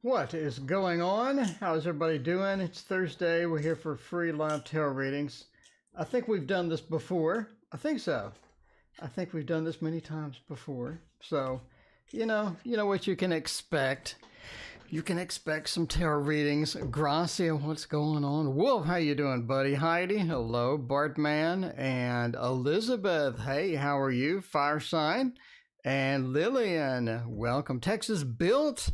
What is going on? How's everybody doing? It's Thursday. We're here for free live tarot readings. I think we've done this before. I think so. I think we've done this many times before. So, you know what you can expect. You can expect some tarot readings. Gracia, what's going on? Wolf, how you doing, buddy? Heidi, hello. Bartman and Elizabeth, hey, how are you? Fire sign. And Lillian, welcome. Texas Built.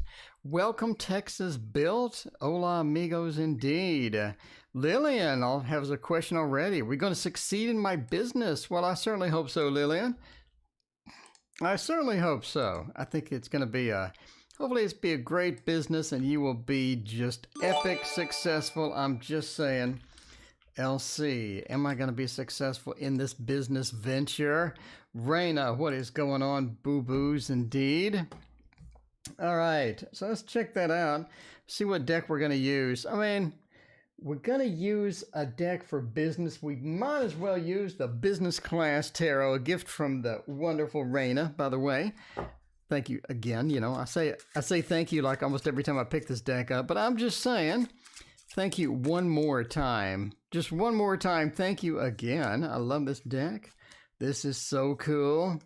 Welcome, Texas Built. Hola, amigos, indeed. Lillian has a question already. Are we going to succeed in my business? Well, I certainly hope so, Lillian. I certainly hope so. I think it's going to be hopefully it's be a great business and you will be just epic successful. I'm just saying. LC, am I going to be successful in this business venture? Raina, what is going on? Boo-boos, indeed. All right, so let's check that out. See what deck we're going to use. I mean, we're going to use a deck for business. We might as well use the business class tarot, a gift from the wonderful Raina, by the way. Thank you again. You know, I say thank you like almost every time I pick this deck up, but I'm just saying thank you one more time. Just one more time. Thank you again. I love this deck. This is so cool.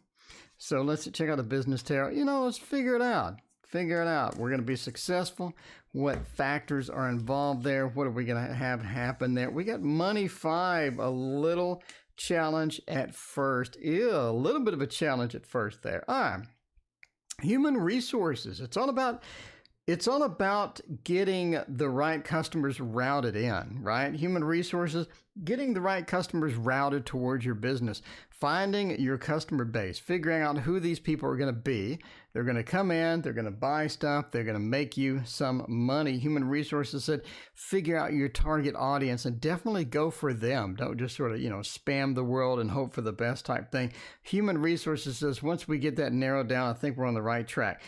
So let's check out the business tarot. You know, let's figure it out. Figure it out. We're going to be successful. What factors are involved there? What are we going to have happen there? We got money 5, a little challenge at first. Ew, a little bit of a challenge at first there. All right. Human resources. It's all about getting the right customers routed in, right? Human resources, getting the right customers routed towards your business, finding your customer base, figuring out who these people are going to be. They're going to come in, they're going to buy stuff, they're going to make you some money. Human resources said, figure out your target audience and definitely go for them. Don't just sort of, spam the world and hope for the best type thing. Human resources says, once we get that narrowed down, I think we're on the right track.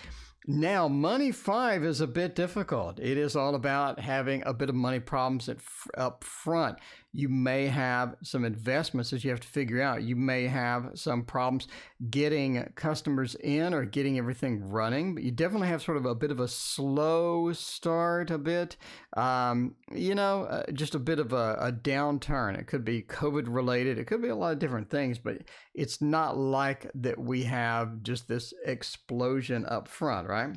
Now, money 5 is a bit difficult. It is all about having a bit of money problems up front. You may have some investments that you have to figure out. You may have some problems getting customers in or getting everything running, but you definitely have sort of a bit of a slow start a bit. Just a bit of a downturn. It could be COVID related. It could be a lot of different things, but it's not like that we have just this explosion up front, right?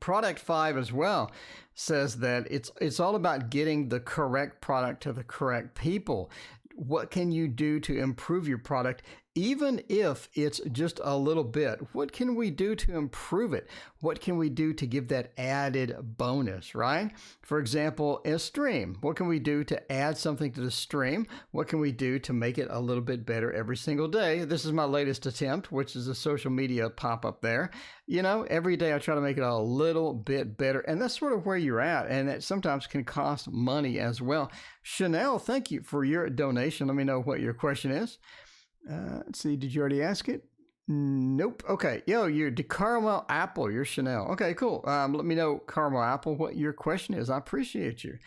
Product 5 as well says that it's all about getting the correct product to the correct people. What can you do to improve your product, even if it's just a little bit? What can we do to improve it? What can we do to give that added bonus, right? For example, a stream. What can we do to add something to the stream? What can we do to make it a little bit better every single day? This is my latest attempt, which is a social media pop-up there. Every day I try to make it a little bit better, and that's sort of where you're at, and that sometimes can cost money as well. Chanel, thank you for your donation. Let me know what your question is. Let's see, did you already ask it? Nope. Okay. You're the Caramel Apple. You're Chanel. Okay, cool. Let me know, Caramel Apple, what your question is. I appreciate you.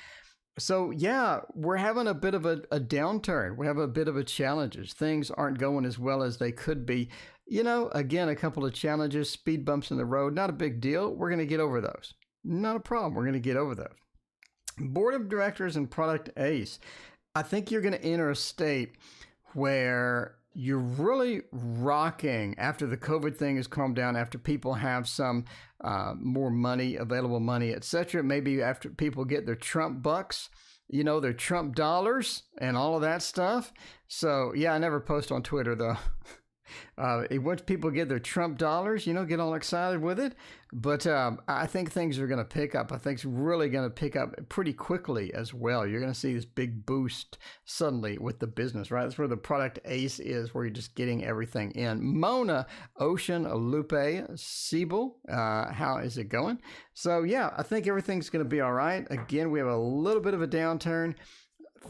So, yeah, we're having a bit of a downturn. We have a bit of a challenges. Things aren't going as well as they could be. Again, a couple of challenges, speed bumps in the road. Not a big deal. We're going to get over those. Not a problem. We're going to get over those. Board of Directors and Product Ace. I think you're going to enter a state where you're really rocking after the COVID thing has calmed down, after people have some more money, available money, etc. Maybe after people get their Trump bucks, their Trump dollars and all of that stuff. So, yeah, I never post on Twitter, though. Once people get their Trump dollars, get all excited with it. But I think things are going to pick up. I think it's really going to pick up pretty quickly as well. You're going to see this big boost suddenly with the business, right? That's where the product ace is, where you're just getting everything in. Mona, Ocean, Lupe, Siebel, how is it going? So, yeah, I think everything's going to be all right. Again, we have a little bit of a downturn.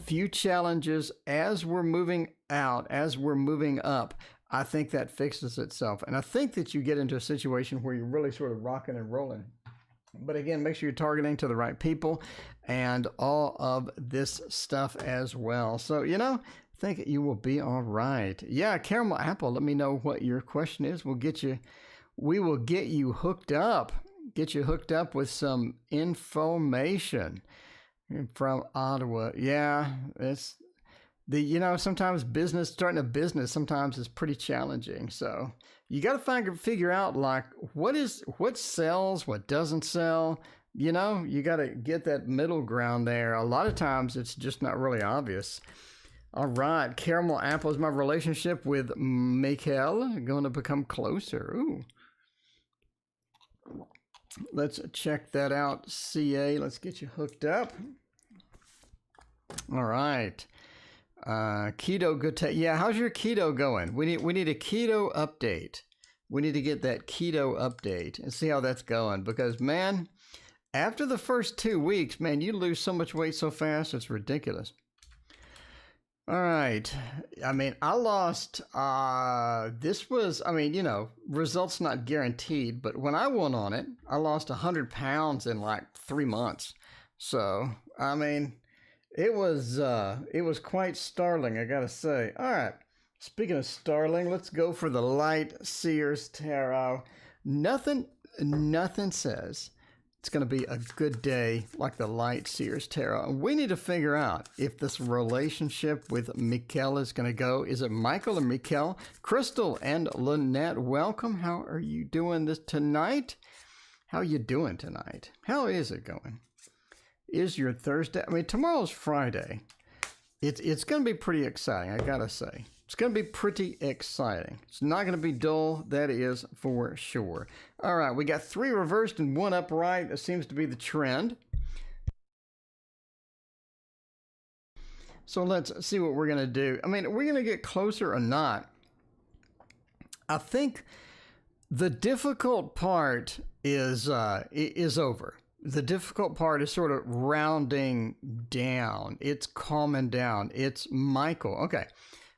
Few challenges as we're moving out, as we're moving up. I think that fixes itself. And I think that you get into a situation where you're really sort of rocking and rolling. But again, make sure you're targeting to the right people and all of this stuff as well. So, I think you will be all right. Yeah, Caramel Apple, let me know what your question is. We will get you hooked up. get you hooked up with some information from Ottawa. Yeah, it's sometimes starting a business sometimes is pretty challenging. So you got to figure out like what sells, what doesn't sell. You got to get that middle ground there. A lot of times it's just not really obvious. All right, caramel apple. Is my relationship with Michael going to become closer? Ooh. Let's check that out. CA, let's get you hooked up. All right. Keto, good. Yeah, how's your keto going? We need a keto update. We need to get that keto update and see how that's going. Because, man, after the first 2 weeks, man, you lose so much weight so fast, it's ridiculous. All right. I mean, I lost, results not guaranteed, but when I went on it, I lost 100 pounds in like 3 months. So, I mean, it was quite startling, I gotta say. All right. Speaking of startling, let's go for the Light Seers Tarot. Nothing says it's going to be a good day like the Light Seers Tarot. We need to figure out if this relationship with Michael is going to go. Is it Michael or Michael? Crystal and Lynette, welcome. How are you doing this tonight? How are you doing tonight? How is it going? Is your Thursday? I mean, tomorrow's Friday. It's going to be pretty exciting, I got to say. It's going to be pretty exciting. It's not going to be dull, that is for sure. All right, we got 3 reversed and 1 upright. That seems to be the trend. So let's see what we're going to do. I mean, are we going to get closer or not? I think the difficult part is over. The difficult part is sort of rounding down. It's calming down. It's Michael. Okay.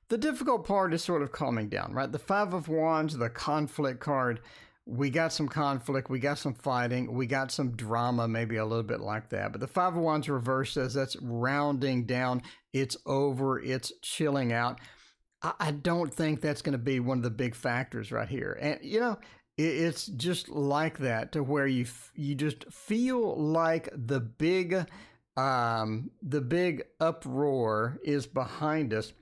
The difficult part is sort of calming down, right? The 5 of Wands, the conflict card. We got some conflict. We got some fighting. We got some drama, maybe a little bit like that. But the 5 of Wands reverse says that's rounding down. It's over. It's chilling out. I don't think that's going to be one of the big factors right here. And, it's just like that, to where you just feel like the big uproar is behind us.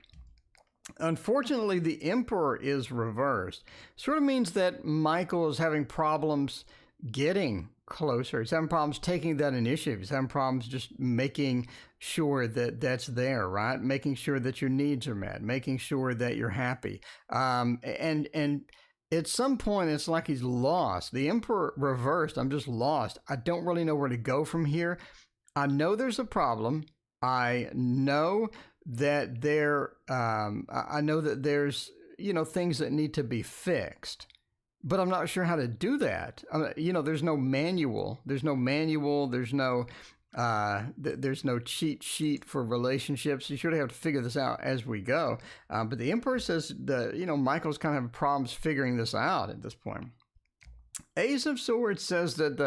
Unfortunately, the Emperor is reversed. Sort of means that Michael is having problems getting closer. He's having problems taking that initiative. He's having problems just making sure that that's there, right? Making sure that your needs are met, making sure that you're happy. And at some point, it's like he's lost. The Emperor reversed. I'm just lost. I don't really know where to go from here. I know there's a problem. I know that there's things that need to be fixed, but I'm not sure how to do that. There's no manual. There's no cheat sheet for relationships. You sort of have to figure this out as we go. But the Emperor says Michael's kind of having problems figuring this out at this point. Ace of Swords says that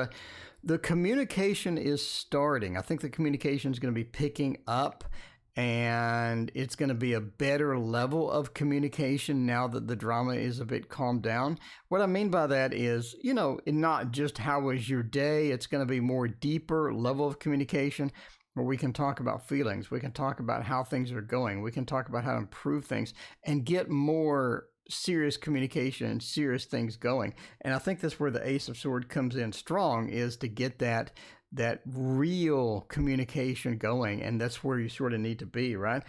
the communication is starting. I think the communication is going to be picking up, and it's going to be a better level of communication now that the drama is a bit calmed down. What I mean by that is, not just how was your day, it's going to be more deeper level of communication where we can talk about feelings, we can talk about how things are going, we can talk about how to improve things and get more serious communication and serious things going. And I think that's where the Ace of Swords comes in strong, is to get that real communication going, and that's where you sort of need to be, right?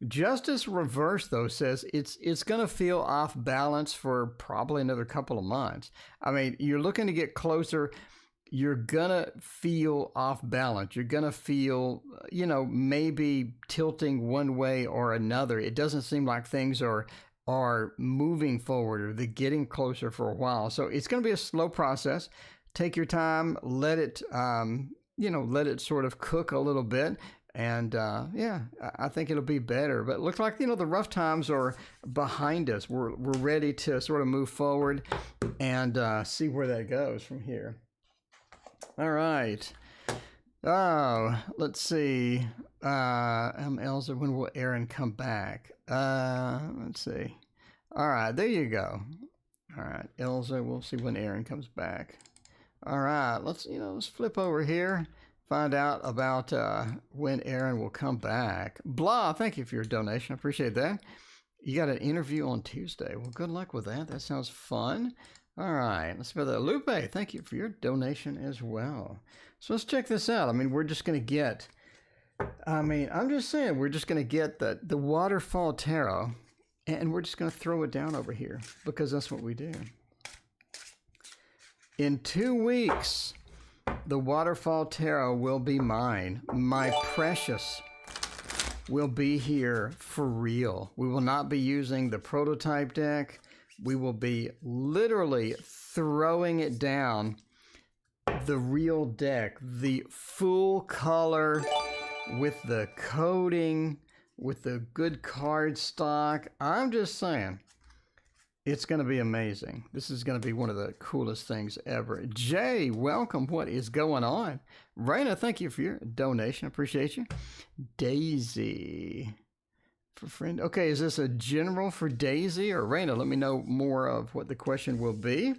Justice reverse, though, says it's going to feel off balance for probably another couple of months. I mean, you're looking to get closer. You're going to feel off balance. You're going to feel, maybe tilting one way or another. It doesn't seem like things are moving forward, or they're getting closer for a while. So it's going to be a slow process. Take your time, let it sort of cook a little bit. And I think it'll be better. But it looks like, the rough times are behind us. We're ready to sort of move forward and see where that goes from here. All right. Oh, let's see. Elsa, when will Aaron come back? Let's see. All right, there you go. All right, Elsa, we'll see when Aaron comes back. All right, let's flip over here, find out about when Aaron will come back. Blah, thank you for your donation. I appreciate that. You got an interview on Tuesday. Well, good luck with that. That sounds fun. All right, let's go to Lupe. Thank you for your donation as well. So let's check this out. I mean, we're just going to get, I'm just saying, we're just going to get the Waterfall Tarot, and we're just going to throw it down over here because that's what we do. In 2 weeks, the Waterfall Tarot will be mine. My precious will be here for real. We will not be using the prototype deck. We will be literally throwing it down, the real deck, the full color with the coding, with the good card stock. I'm just saying, it's going to be amazing. This is going to be one of the coolest things ever. Jay, welcome. What is going on? Raina, thank you for your donation. Appreciate you. Daisy. For friend. Okay, is this a general for Daisy or Raina? Let me know more of what the question will be.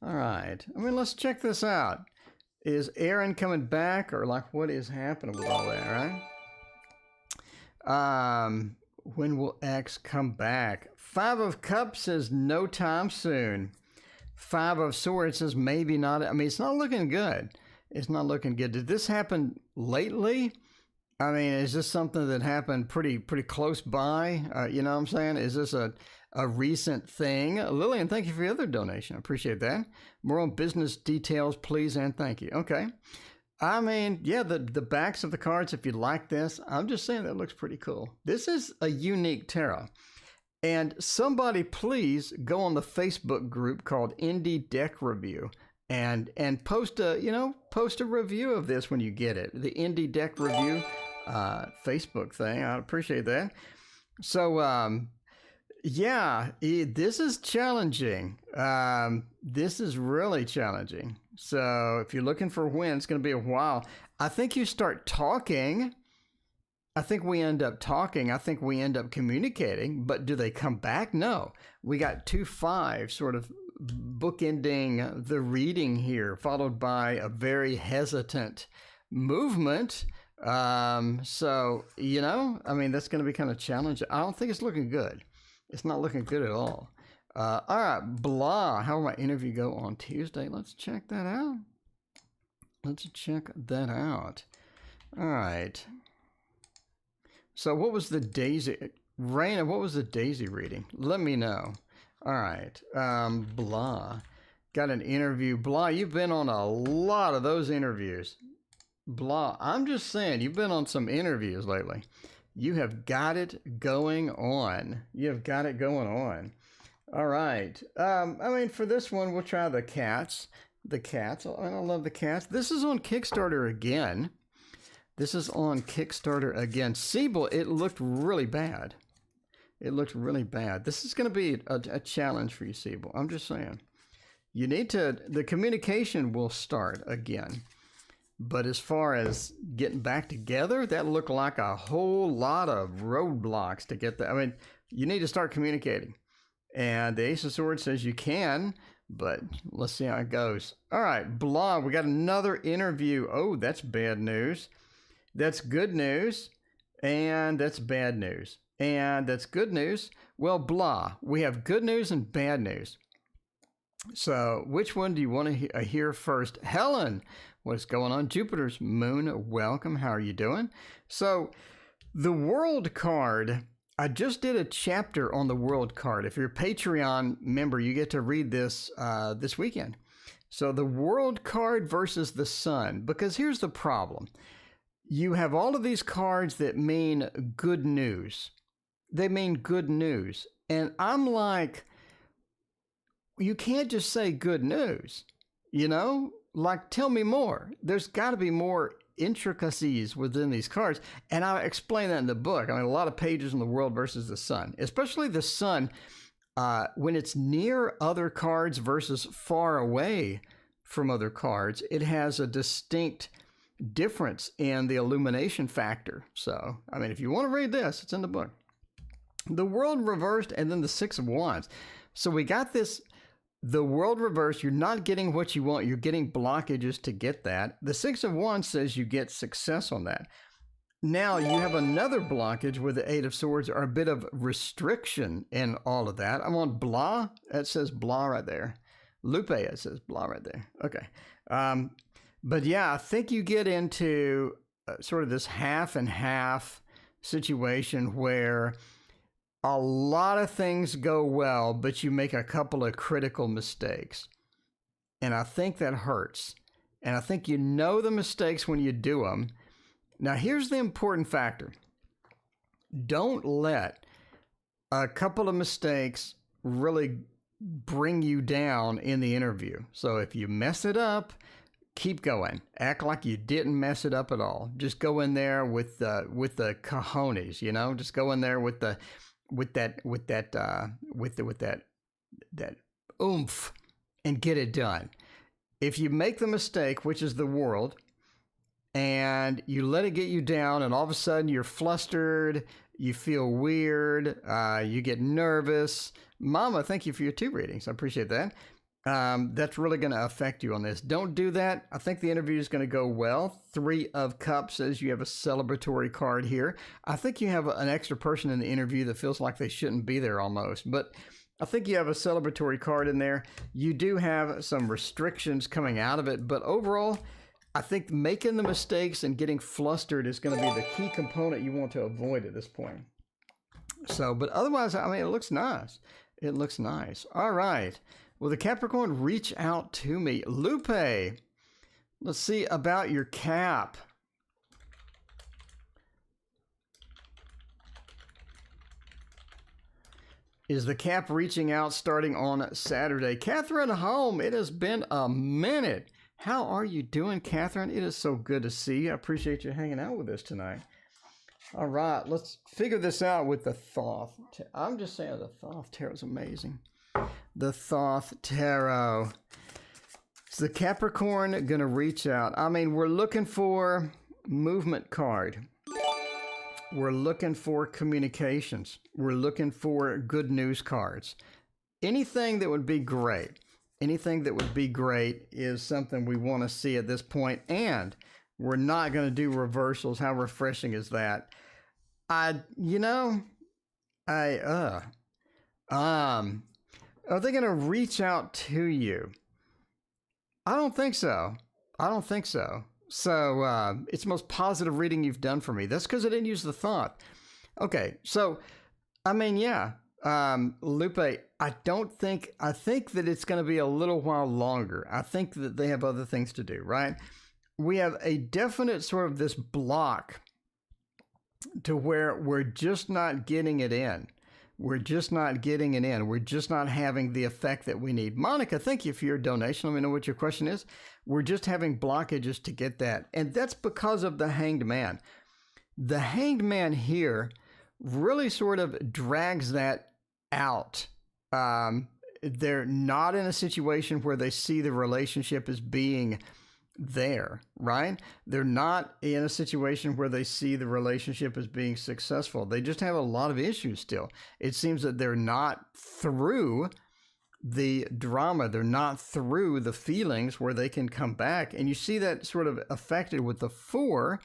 All right. I mean, let's check this out. Is Aaron coming back, or like what is happening with all that, right? When will X come back? 5 of Cups says no time soon. 5 of Swords says maybe not. I mean, it's not looking good. It's not looking good. Did this happen lately? I mean, is this something that happened pretty close by? You know what I'm saying? Is this a recent thing? Lillian, thank you for your other donation. I appreciate that. More on business details, please, and thank you. Okay. I mean, yeah, the backs of the cards, if you like this, I'm just saying that looks pretty cool. This is a unique tarot. And somebody please go on the Facebook group called Indie Deck Review and post a review of this when you get it. The Indie Deck Review Facebook thing. I appreciate that. So, yeah, this is challenging. This is really challenging. So if you're looking for a win, it's going to be a while. I think you start talking. I think we end up talking. I think we end up communicating. But do they come back? No. We got 2-5 sort of bookending the reading here, followed by a very hesitant movement. So, I mean, that's going to be kind of challenging. I don't think it's looking good. It's not looking good at all. All right, blah. How will my interview go on Tuesday? Let's check that out. All right. So what was the Daisy? Raina, what was the Daisy reading? Let me know. All right. Blah. Got an interview. Blah, you've been on a lot of those interviews. Blah, I'm just saying, you've been on some interviews lately. You have got it going on. All right. I mean, for this one, we'll try the cats. I love the cats. This is on Kickstarter again. Siebel, it looked really bad. This is going to be a challenge for you, Siebel. I'm just saying. The communication will start again. But as far as getting back together, that looked like a whole lot of roadblocks to get that. I mean, you need to start communicating. And the Ace of Swords says you can, but let's see how it goes. All right, blah, we got another interview. Oh, that's bad news. That's good news. And that's bad news. And that's good news. Well, blah, we have good news and bad news. So which one do you want to hear first? Helen, what's going on? Jupiter's moon, welcome. How are you doing? So the world card, I just did a chapter on the world card. If you're a Patreon member, you get to read this this weekend. So the world card versus the sun, because here's the problem. You have all of these cards that mean good news. They mean good news. And I'm like, you can't just say good news, like tell me more. There's got to be more intricacies within these cards. And I explain that in the book. I mean, a lot of pages on the world versus the sun, especially the sun, when it's near other cards versus far away from other cards, it has a distinct difference in the illumination factor. So, I mean, if you want to read this, it's in the book. The world reversed and then the 6 of Wands. So we got this The world reverse, you're not getting what you want. You're getting blockages to get that. The Six of Wands says you get success on that. Now you have another blockage with the Eight of Swords, or a bit of restriction in all of that. I'm on blah. It says blah right there. Lupe, it says blah right there. Okay. But yeah, I think you get into sort of this half and half situation where a lot of things go well, but you make a couple of critical mistakes. And I think that hurts. And I think you know the mistakes when you do them. Now, here's the important factor. Don't let a couple of mistakes really bring you down in the interview. So if you mess it up, keep going. Act like you didn't mess it up at all. Just go in there with the cojones, you know. Just go in there with that oomph and get it done. If you make the mistake, which is the world, and you let it get you down, and all of a sudden you're flustered, you feel weird, you get nervous. Mama, thank you for your 2 readings. I appreciate that. That's really going to affect you on this. Don't do that. I think the interview is going to go well. 3 of Cups says you have a celebratory card here. I think you have an extra person in the interview that feels like they shouldn't be there almost, but I think you have a celebratory card in there. You do have some restrictions coming out of it, but overall, I think making the mistakes and getting flustered is going to be the key component you want to avoid at this point. So, but otherwise, I mean, it looks nice. It looks nice. All right. Will the Capricorn reach out to me? Lupe, let's see about your Cap. Is the Cap reaching out starting on Saturday? Catherine Home, it has been a minute. How are you doing, Catherine? It is so good to see you. I appreciate you hanging out with us tonight. All right, let's figure this out with the Thoth. I'm just saying the Thoth Tarot is amazing. The Thoth Tarot. Is the Capricorn going to reach out? I mean, we're looking for movement card. We're looking for communications. We're looking for good news cards. Anything that would be great. Anything that would be great is something we want to see at this point. And we're not going to do reversals. How refreshing is that? Are they going to reach out to you? I don't think so. I don't think so. So it's the most positive reading you've done for me. That's because I didn't use the thought. Okay, so, I mean, yeah. Lupe, I think that it's going to be a little while longer. I think that they have other things to do, right? We have a definite sort of this block to where we're just not getting it in. We're just not getting it in. We're just not having the effect that we need. Monica, thank you for your donation. Let me know what your question is. We're just having blockages to get that. And that's because of the Hanged Man. The Hanged Man here really sort of drags that out. They're not in a situation where they see the relationship as being there, right? They're not in a situation where they see the relationship as being successful. They just have a lot of issues still. It seems that they're not through the drama. They're not through the feelings where they can come back. And you see that sort of affected with the 4.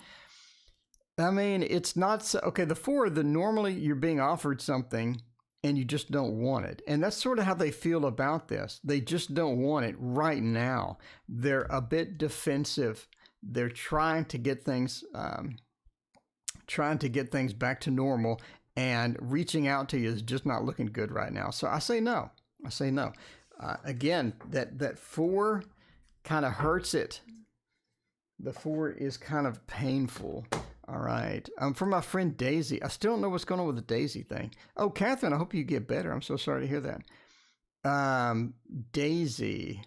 I mean, it's not so, okay, the 4, normally you're being offered something and you just don't want it. And that's sort of how they feel about this. They just don't want it right now. They're a bit defensive. They're trying to get things back to normal, and reaching out to you is just not looking good right now. So I say no. I say no. Again, that 4 kind of hurts it. The 4 is kind of painful. All right. For my friend Daisy. I still don't know what's going on with the Daisy thing. Oh, Catherine, I hope you get better. I'm so sorry to hear that. Daisy.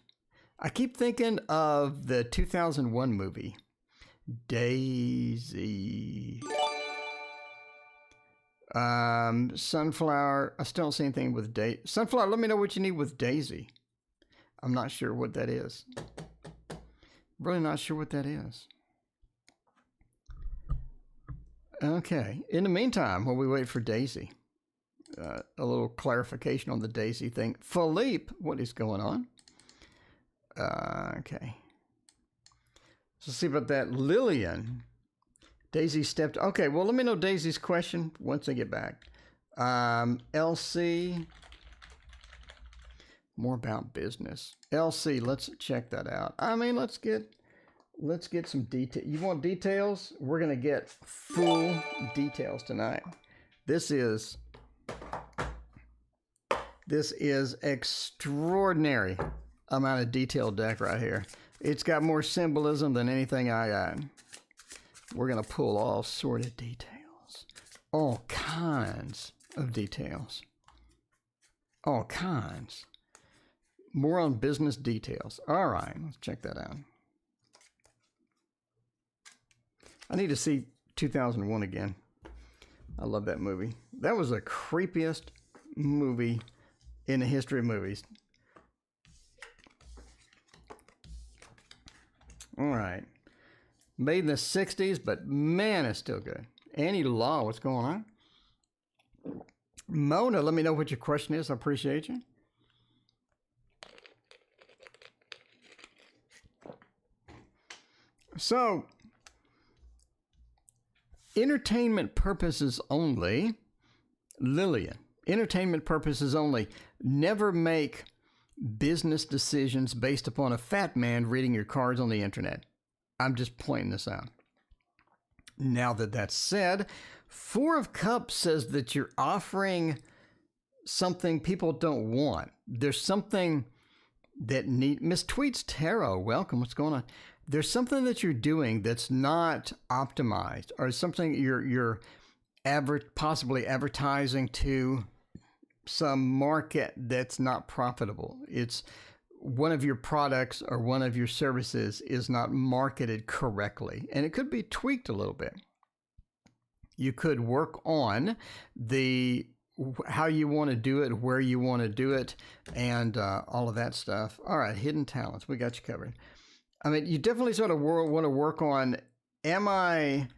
I keep thinking of the 2001 movie. Daisy. Sunflower. I still don't see anything with Daisy. Sunflower, let me know what you need with Daisy. I'm not sure what that is. Really not sure what that is. Okay. In the meantime, while we wait for Daisy, a little clarification on the Daisy thing. Philippe, what is going on? Okay. So see about that. Lillian. Daisy stepped. Okay, well, let me know Daisy's question once I get back. LC. More about business. LC, let's check that out. I mean, let's get some detail. You want details? We're going to get full details tonight. This is extraordinary amount of detailed deck right here. It's got more symbolism than anything I got. We're going to pull all sort of details. All kinds of details. All kinds. More on business details. All right, let's check that out. I need to see 2001 again. I love that movie. That was the creepiest movie in the history of movies. All right. Made in the 60s, but man, it's still good. Annie Law, what's going on? Mona, let me know what your question is. I appreciate you. So, entertainment purposes only, Lillian, entertainment purposes only. Never make business decisions based upon a fat man reading your cards on the internet. I'm just pointing this out. Now that that's said, Four of Cups says that you're offering something people don't want. There's something that Miss Tweets Tarot, welcome, what's going on? There's something that you're doing that's not optimized, or something you're possibly advertising to some market that's not profitable. It's one of your products or one of your services is not marketed correctly, and it could be tweaked a little bit. You could work on how you want to do it, where you want to do it, and all of that stuff. All right, hidden talents, we got you covered. I mean, you definitely sort of want to work on, am I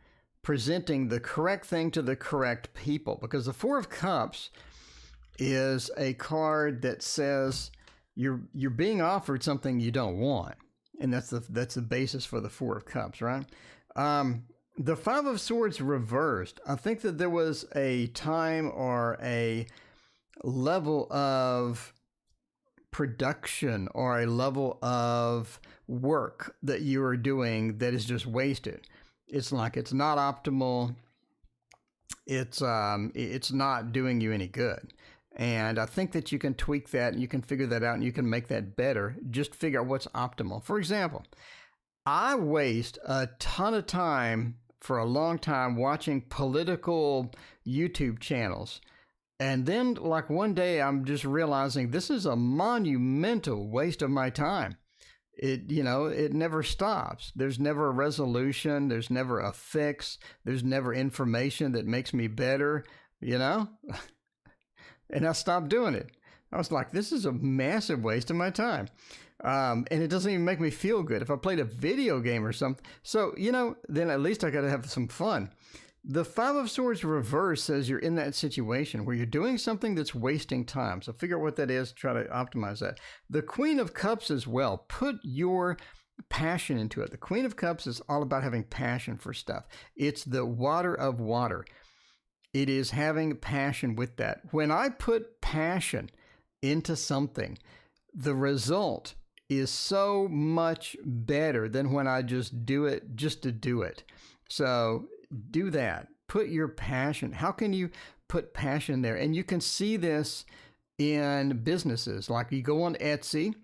presenting the correct thing to the correct people? Because the Four of Cups is a card that says you're being offered something you don't want. And that's the basis for the Four of Cups, right? The Five of Swords reversed. I think that there was a time or a level of production or a level of work that you are doing that is just wasted. It's like it's not optimal. It's not doing you any good. And I think that you can tweak that and you can figure that out and you can make that better. Just figure out what's optimal. For example, I waste a ton of time for a long time watching political YouTube channels. And then like one day I'm just realizing this is a monumental waste of my time. It never stops. There's never a resolution. There's never a fix. There's never information that makes me better, And I stopped doing it. I was like, this is a massive waste of my time. And it doesn't even make me feel good. If I played a video game or something. So, then at least I got to have some fun. The Five of Swords reverse says you're in that situation where you're doing something that's wasting time. So figure out what that is, try to optimize that. The Queen of Cups as well. Put your passion into it. The Queen of Cups is all about having passion for stuff. It's the water of water. It is having passion with that. When I put passion into something, the result is so much better than when I just do it just to do it. So do that. Put your passion. How can you put passion there? And you can see this in businesses. Like you go on Etsy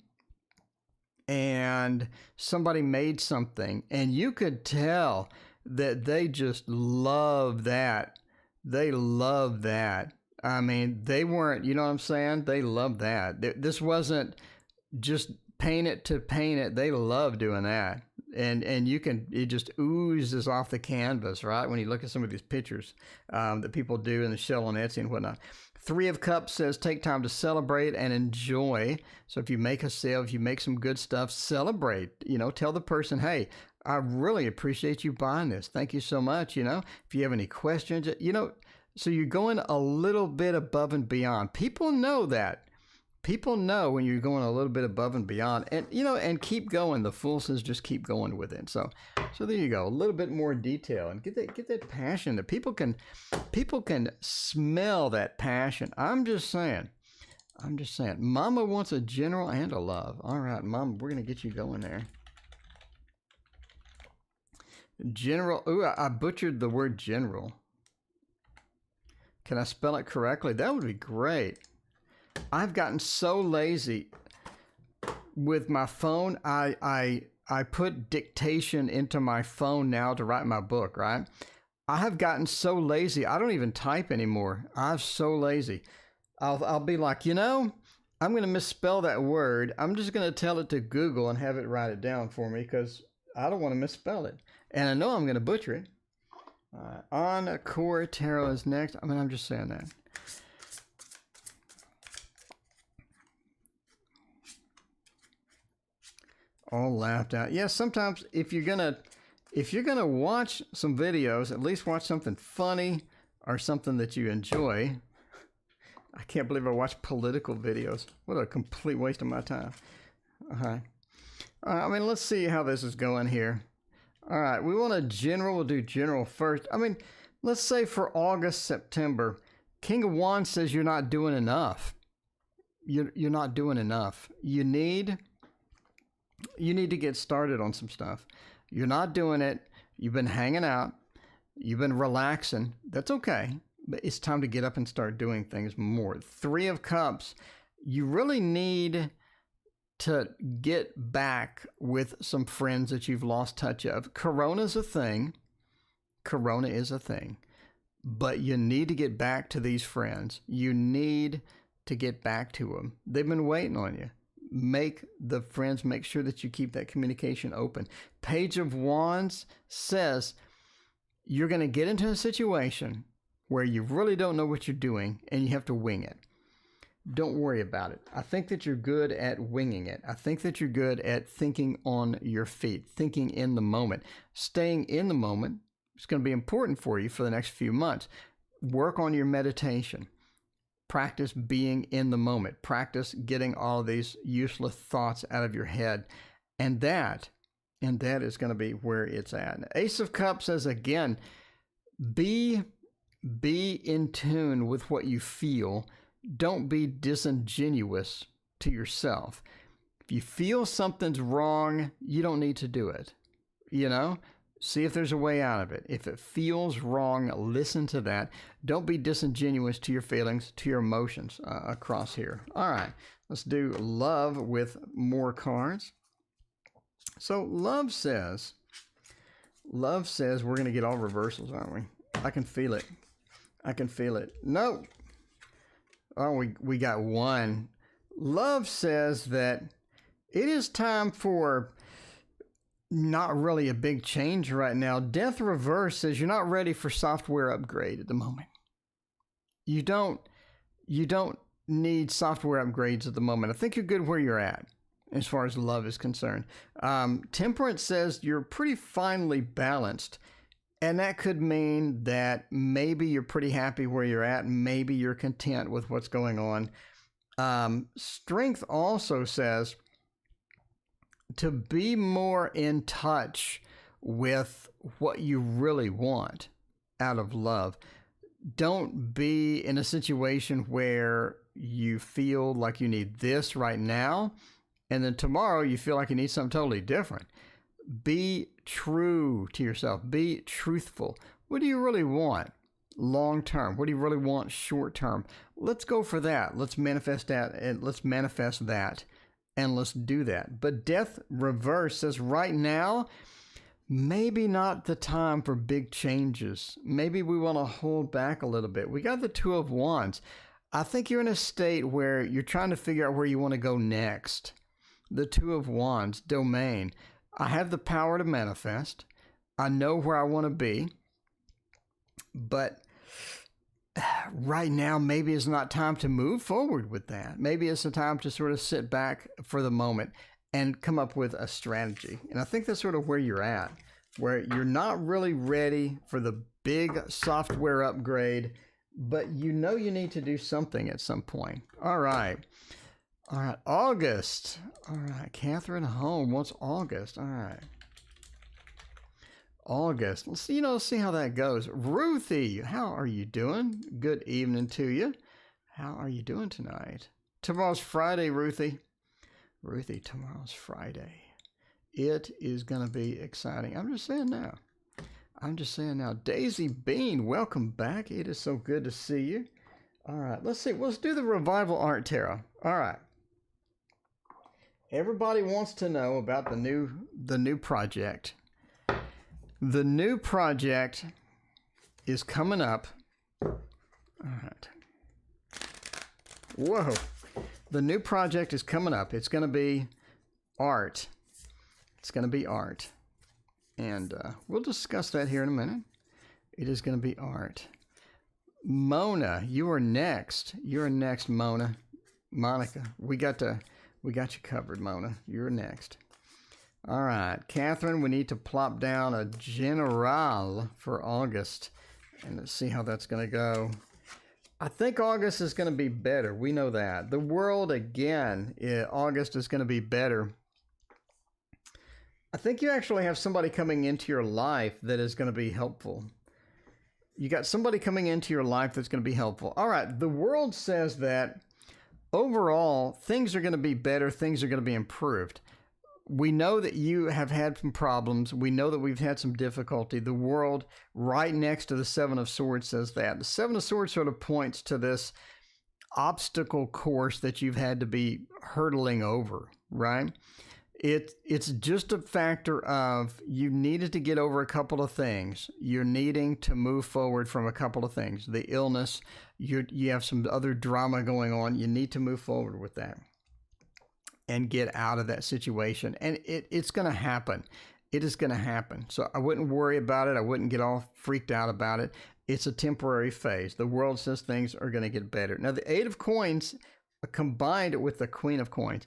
and somebody made something and you could tell that they just love that. They love that. I mean, they weren't, you know what I'm saying? They love that. This wasn't just paint it to paint it. They love doing that. And it just oozes off the canvas, right? When you look at some of these pictures that people do in the shell on Etsy and whatnot. Three of Cups says take time to celebrate and enjoy. So if you make a sale, if you make some good stuff, celebrate. Tell the person, hey, I really appreciate you buying this. Thank you so much. If you have any questions, So you're going a little bit above and beyond. People know that. People know when you're going a little bit above and beyond, and and keep going. The Fool says just keep going with it. So there you go. A little bit more detail, and get that passion that people can smell that passion. I'm just saying. Mama wants a general and a love. All right, Mama, we're gonna get you going there. General. Ooh, I butchered the word general. Can I spell it correctly? That would be great. I've gotten so lazy with my phone. I put dictation into my phone now to write my book, right? I have gotten so lazy. I don't even type anymore. I'm so lazy. I'll be like, I'm going to misspell that word. I'm just going to tell it to Google and have it write it down for me because I don't want to misspell it. And I know I'm going to butcher it. On Core Tarot is next. I mean, I'm just saying that. All laughed out. Yeah, sometimes if you're gonna watch some videos, at least watch something funny or something that you enjoy. I can't believe I watch political videos. What a complete waste of my time. I mean, let's see how this is going here. All right, we want a general. We'll do general first. I mean, let's say for August, September, King of Wands says you're not doing enough. You're not doing enough. You need to get started on some stuff. You're not doing it. You've been hanging out. You've been relaxing. That's okay. But it's time to get up and start doing things more. 3 of Cups. You really need to get back with some friends that you've lost touch of. Corona is a thing. But you need to get back to these friends. You need to get back to them. They've been waiting on you. Make sure that you keep that communication open. Page of Wands says you're going to get into a situation where you really don't know what you're doing and you have to wing it. Don't worry about it. I think that you're good at winging it. I think that you're good at thinking on your feet, thinking in the moment. Staying in the moment is going to be important for you for the next few months. Work on your meditation. Practice being in the moment. Practice getting all of these useless thoughts out of your head. And that is going to be where it's at. Ace of Cups says, again, be in tune with what you feel. Don't be disingenuous to yourself. If you feel something's wrong, you don't need to do it. See if there's a way out of it. If it feels wrong, listen to that. Don't be disingenuous to your feelings, to your emotions across here. All right, let's do love with more cards. So love says we're going to get all reversals, aren't we? I can feel it. No. Oh, we got one. Love says that it is time for not really a big change right now. Death reverse says you're not ready for software upgrade at the moment. You don't need software upgrades at the moment. I think you're good where you're at as far as love is concerned. Temperance says you're pretty finely balanced. And that could mean that maybe you're pretty happy where you're at. Maybe you're content with what's going on. Strength also says to be more in touch with what you really want out of love. Don't be in a situation where you feel like you need this right now, and then tomorrow you feel like you need something totally different. Be true to yourself. Be truthful. What do you really want long term? What do you really want short term? Let's go for that. Let's manifest that, and let's do that. But death reverse says right now, maybe not the time for big changes. Maybe we want to hold back a little bit. We got the 2 of Wands. I think you're in a state where you're trying to figure out where you want to go next. The 2 of Wands, domain. I have the power to manifest. I know where I want to be. But right now, maybe it's not time to move forward with that. Maybe it's the time to sort of sit back for the moment and come up with a strategy. And I think that's sort of where you're at, where you're not really ready for the big software upgrade. but you know you need to do something at some point. All right. All right. August. All right. Catherine Home wants August. All right. August. Let's see, let's see how that goes. Ruthie, how are you doing? Good evening to you. How are you doing tonight? Tomorrow's Friday, Ruthie. Ruthie, tomorrow's Friday. It is going to be exciting. I'm just saying now. Daisy Bean, welcome back. It is so good to see you. All right, let's see. Let's do the Revival Art Tarot. All right. Everybody wants to know about the new project. The new project is coming up. All right. Whoa. The new project is coming up. It's going to be art. It's going to be art. And we'll discuss that here in a minute. It is going to be art. Mona, you are next. You're next, Mona. Monica, we got you covered, Mona. You're next. All right, Catherine, we need to plop down a general for August, and let's see how that's going to go. I think August is going to be better. We know that. The world, again, August is going to be better. I think you actually have somebody coming into your life that is going to be helpful. You got somebody coming into your life that's going to be helpful. All right, the world says that overall, things are going to be better. Things are going to be improved. We know that you have had some problems. We know that we've had some difficulty. The world right next to the Seven of Swords says that. The Seven of Swords sort of points to this obstacle course that you've had to be hurdling over, right? It's just a factor of you needed to get over a couple of things. You're needing to move forward from a couple of things. The illness, you have some other drama going on. You need to move forward with that and get out of that situation. And it's going to happen. It is going to happen. So I wouldn't worry about it. I wouldn't get all freaked out about it. It's a temporary phase. The world says things are going to get better. Now, the Eight of Coins combined with the Queen of Coins,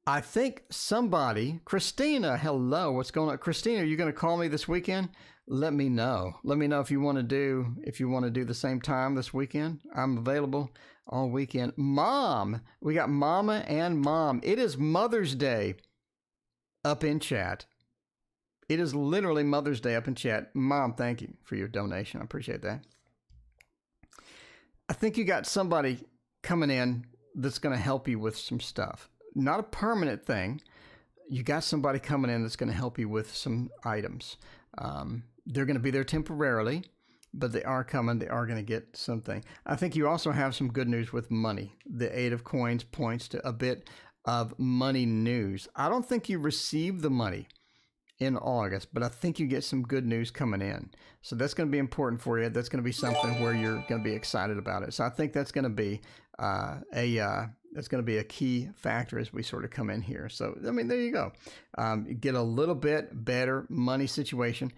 I think somebody, Christina, hello, what's going on? Christina, are you going to call me this weekend? Let me know. Let me know if you want to do the same time this weekend. I'm available all weekend. Mom, we got Mama and Mom. It is Mother's Day up in chat. It is literally Mother's Day up in chat. Mom, thank you for your donation. I appreciate that. I think you got somebody coming in that's going to help you with some stuff. Not a permanent thing. You got somebody coming in that's going to help you with some items. They're going to be there temporarily, but they are coming. They are going to get something. I think you also have some good news with money. The Eight of Coins points to a bit of money news. I don't think you receive the money in August, but I think you get some good news coming in. So that's going to be important for you. That's going to be something where you're going to be excited about it. So I think that's going to be that's going to be a key factor as we sort of come in here. So, I mean, there you go. Get a little bit better money situation.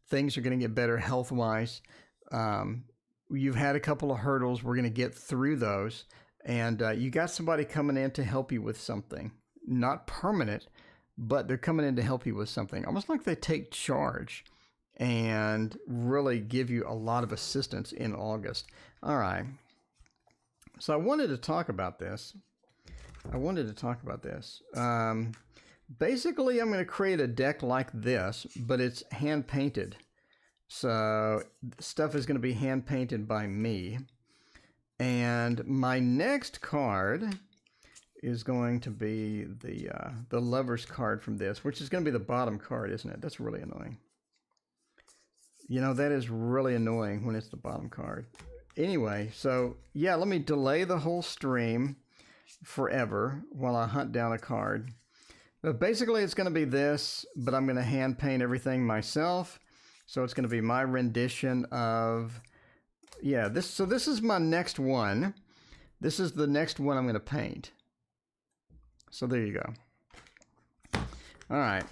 Things are going to get better health-wise. You've had a couple of hurdles. We're going to get through those. And you got somebody coming in to help you with something. Not permanent, but they're coming in to help you with something. Almost like they take charge and really give you a lot of assistance in August. All right. So I wanted to talk about this. Basically, I'm going to create a deck like this, but it's hand painted. So stuff is going to be hand painted by me. And my next card is going to be the Lover's card from this, which is going to be the bottom card, isn't it? That's really annoying. You know, that is really annoying when it's the bottom card. Anyway, so yeah, let me delay the whole stream forever while I hunt down a card. But basically, it's going to be this, but I'm going to hand paint everything myself. So it's going to be my rendition of, yeah, this. So this is my next one. This is the next one I'm going to paint. So there you go. All right.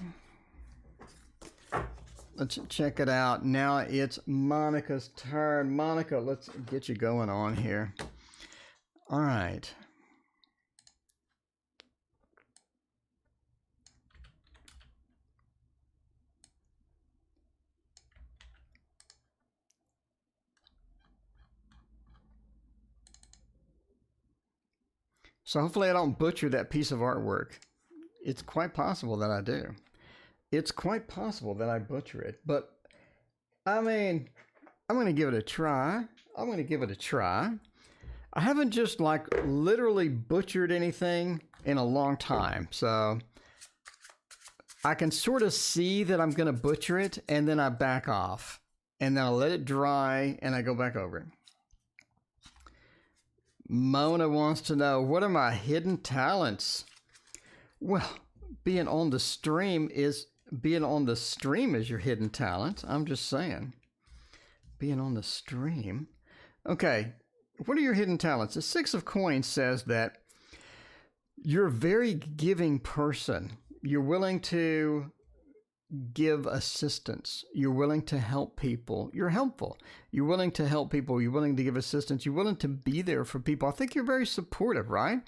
Let's check it out. Now it's Monica's turn. Monica, let's get you going on here. All right. So hopefully I don't butcher that piece of artwork. It's quite possible that I do. It's quite possible that I butcher it. But, I mean, I'm going to give it a try. I'm going to give it a try. I haven't just like literally butchered anything in a long time. So I can sort of see that I'm going to butcher it, and then I back off. And then I let it dry, and I go back over it. Mona wants to know, what are my hidden talents? Well, being on the stream is your hidden talent. I'm just saying. Being on the stream. Okay, what are your hidden talents? The Six of Coins says that you're a very giving person. You're willing to give assistance. You're willing to help people. You're helpful. You're willing to help people. You're willing to give assistance. You're willing to be there for people. I think you're very supportive, right?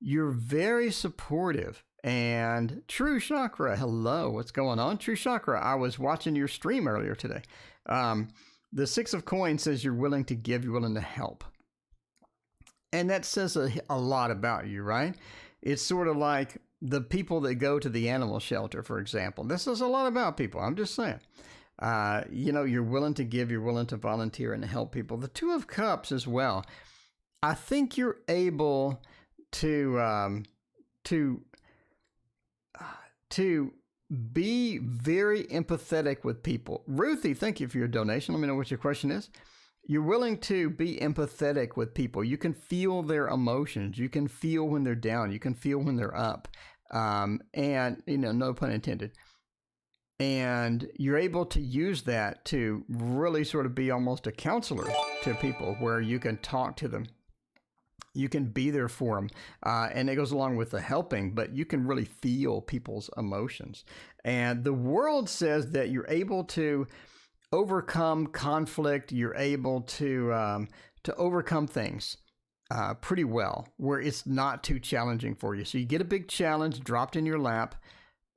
You're very supportive. And True Chakra, hello, what's going on? True Chakra, I was watching your stream earlier today. The Six of Coins says you're willing to give, you're willing to help. And that says a lot about you, right? It's sort of like the people that go to the animal shelter, for example. This says a lot about people. I'm just saying. You're willing to give, you're willing to volunteer and help people. The Two of Cups as well. I think you're able to be very empathetic with people. Ruthie, thank you for your donation. Let me know what your question is. You're willing to be empathetic with people. You can feel their emotions. You can feel when they're down. You can feel when they're up. And, no pun intended. And you're able to use that to really sort of be almost a counselor to people, where you can talk to them. You can be there for them. And it goes along with the helping, but you can really feel people's emotions. And the world says that you're able to overcome conflict. You're able to overcome things pretty well, where it's not too challenging for you. So you get a big challenge dropped in your lap.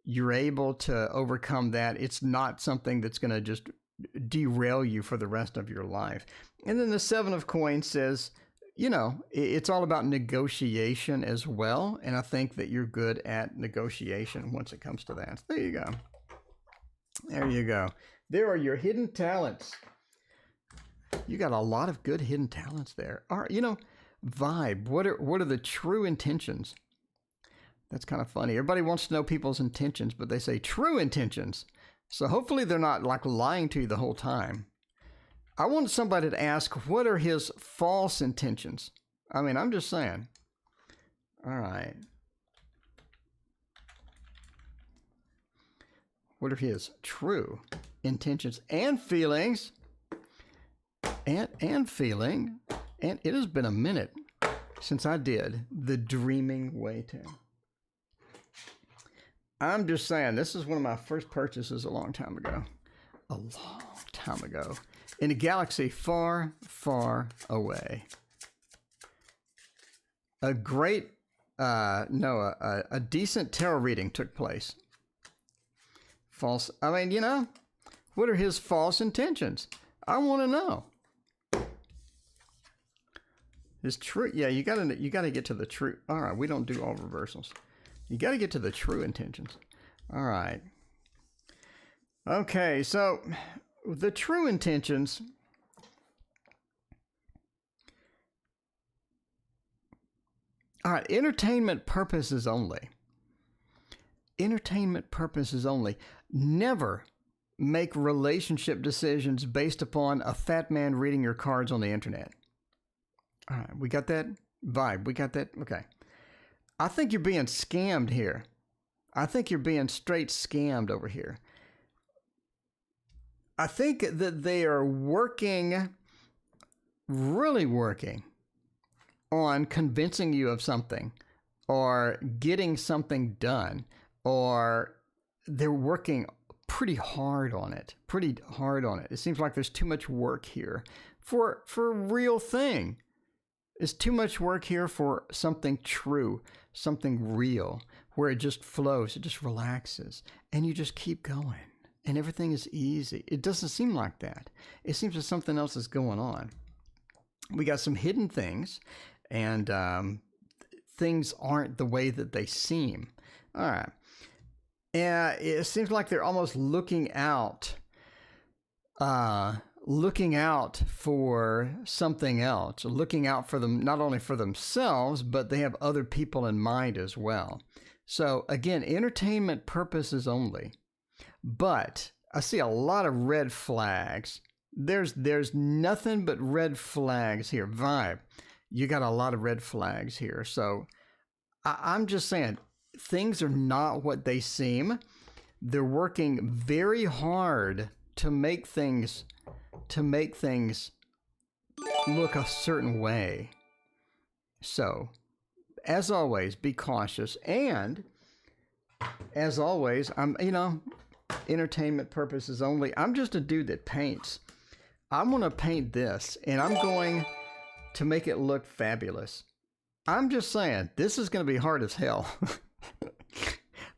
You're able to overcome that. It's not something that's going to just derail you for the rest of your life. And then the Seven of Coins says, it's all about negotiation as well. And I think that you're good at negotiation once it comes to that. So there you go. There you go. There are your hidden talents. You got a lot of good hidden talents there. All right, Vibe. What are the true intentions? That's kind of funny. Everybody wants to know people's intentions, but they say true intentions. So hopefully they're not like lying to you the whole time. I want somebody to ask, what are his false intentions? I mean, I'm just saying. All right. What are his true intentions and feelings? And feeling. And it has been a minute since I did the Dreaming Way tune. I'm just saying, this is one of my first purchases a long time ago. A long time ago. In a galaxy far, far away. A decent tarot reading took place. False. I mean, what are his false intentions? I want to know. His true. Yeah, you gotta get to the true. All right, we don't do all reversals. You got to get to the true intentions. All right. Okay, so the true intentions. All right, entertainment purposes only. Entertainment purposes only. Never make relationship decisions based upon a fat man reading your cards on the internet. All right, we got that? Vibe, we got that? Okay. I think you're being scammed here. I think you're being straight scammed over here. I think that they are really working on convincing you of something, or getting something done, or they're working pretty hard on it. It seems like there's too much work here for a real thing. There's too much work here for something true, something real, where it just flows, it just relaxes, and you just keep going, and everything is easy. It doesn't seem like that. It seems that something else is going on. We got some hidden things, and things aren't the way that they seem. All right. And it seems like they're almost looking out for something else, looking out for them, not only for themselves, but they have other people in mind as well. So again, entertainment purposes only. But I see a lot of red flags. There's nothing but red flags here. Vibe, you got a lot of red flags here. So I'm just saying, things are not what they seem. They're working very hard to make things look a certain way. So, as always, be cautious. And as always, entertainment purposes only. I'm just a dude that paints. I'm going to paint this, and I'm going to make it look fabulous. I'm just saying, this is going to be hard as hell.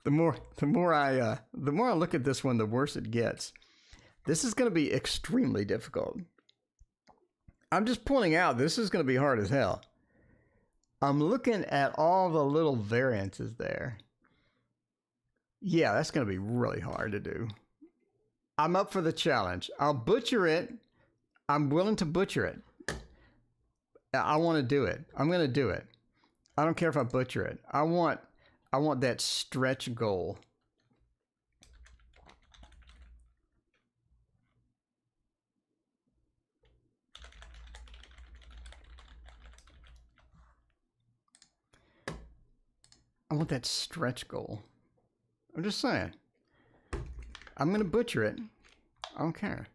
The more I look at this one, the worse it gets. This is going to be extremely difficult. I'm just pointing out, this is going to be hard as hell. I'm looking at all the little variances there. Yeah, that's going to be really hard to do. I'm up for the challenge. I'll butcher it. I'm willing to butcher it. I want to do it. I'm going to do it. I don't care if I butcher it. I want that stretch goal. I want that stretch goal. I'm just saying. I'm going to butcher it. I don't care.